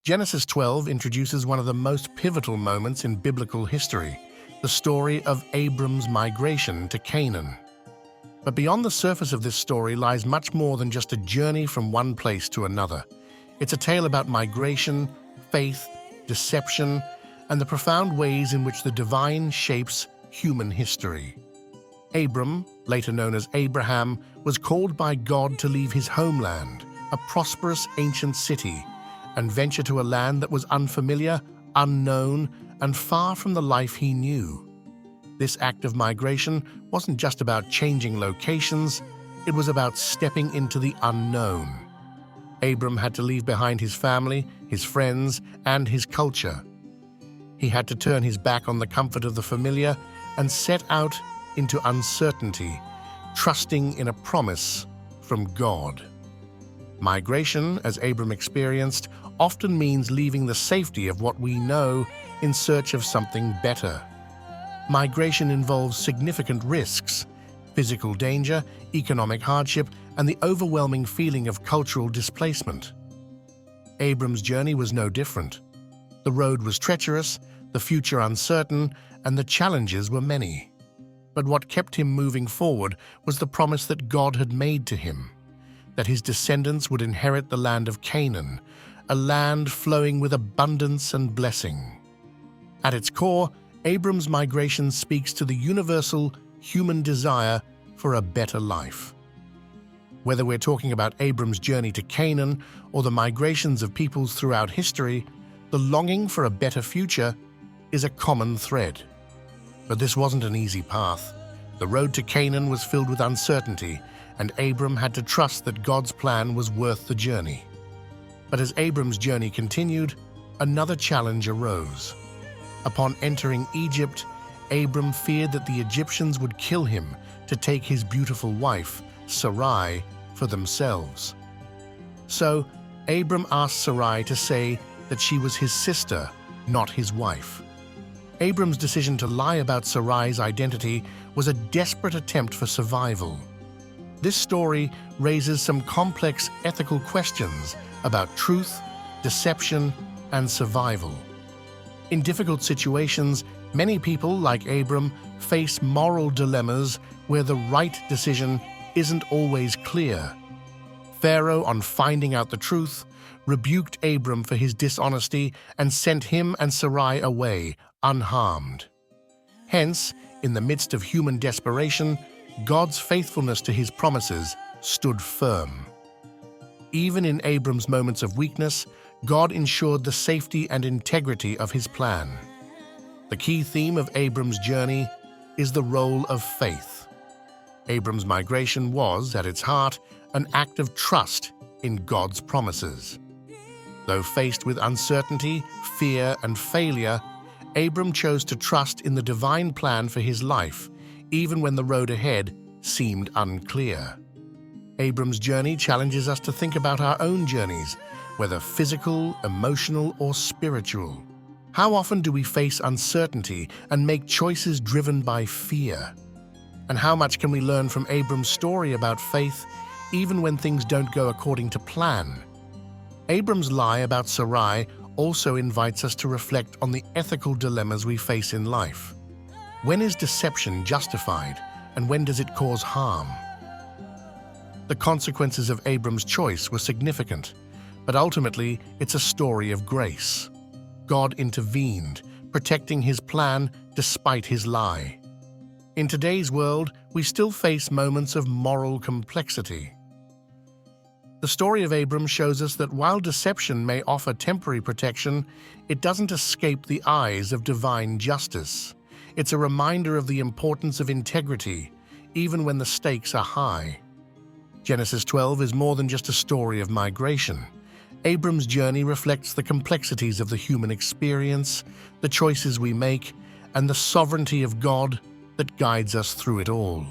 Genesis 12 introduces one of the most pivotal moments in biblical history, the story of Abram's migration to Canaan. But beyond the surface of this story lies much more than just a journey from one place to another. It's a tale about migration, faith, deception, and the profound ways in which the divine shapes human history. Abram, later known as Abraham, was called by God to leave his homeland, a prosperous ancient city, and venture to a land that was unfamiliar, unknown, and far from the life he knew. This act of migration wasn't just about changing locations, it was about stepping into the unknown. Abram had to leave behind his family, his friends, and his culture. He had to turn his back on the comfort of the familiar and set out into uncertainty, trusting in a promise from God. Migration, as Abram experienced, often means leaving the safety of what we know in search of something better. Migration involves significant risks, physical danger, economic hardship, and the overwhelming feeling of cultural displacement. Abram's journey was no different. The road was treacherous, the future uncertain, and the challenges were many. But what kept him moving forward was the promise that God had made to him, that his descendants would inherit the land of Canaan, a land flowing with abundance and blessing. At its core, Abram's migration speaks to the universal human desire for a better life. Whether we're talking about Abram's journey to Canaan or the migrations of peoples throughout history, the longing for a better future is a common thread. But this wasn't an easy path. The road to Canaan was filled with uncertainty, and Abram had to trust that God's plan was worth the journey. But as Abram's journey continued, another challenge arose. Upon entering Egypt, Abram feared that the Egyptians would kill him to take his beautiful wife, Sarai, for themselves. So, Abram asked Sarai to say that she was his sister, not his wife. Abram's decision to lie about Sarai's identity was a desperate attempt for survival. This story raises some complex ethical questions about truth, deception, and survival. In difficult situations, many people, like Abram, face moral dilemmas where the right decision isn't always clear. Pharaoh, on finding out the truth, rebuked Abram for his dishonesty and sent him and Sarai away unharmed. Hence, in the midst of human desperation, God's faithfulness to his promises stood firm. Even in Abram's moments of weakness, God ensured the safety and integrity of his plan. The key theme of Abram's journey is the role of faith. Abram's migration was, at its heart, an act of trust in God's promises. Though faced with uncertainty, fear, and failure, Abram chose to trust in the divine plan for his life, even when the road ahead seemed unclear. Abram's journey challenges us to think about our own journeys, whether physical, emotional, or spiritual. How often do we face uncertainty and make choices driven by fear? And how much can we learn from Abram's story about faith, even when things don't go according to plan? Abram's lie about Sarai also invites us to reflect on the ethical dilemmas we face in life. When is deception justified, and when does it cause harm? The consequences of Abram's choice were significant, but ultimately it's a story of grace. God intervened, protecting his plan despite his lie. In today's world, we still face moments of moral complexity. The story of Abram shows us that while deception may offer temporary protection, it doesn't escape the eyes of divine justice. It's a reminder of the importance of integrity, even when the stakes are high. Genesis 12 is more than just a story of migration. Abram's journey reflects the complexities of the human experience, the choices we make, and the sovereignty of God that guides us through it all.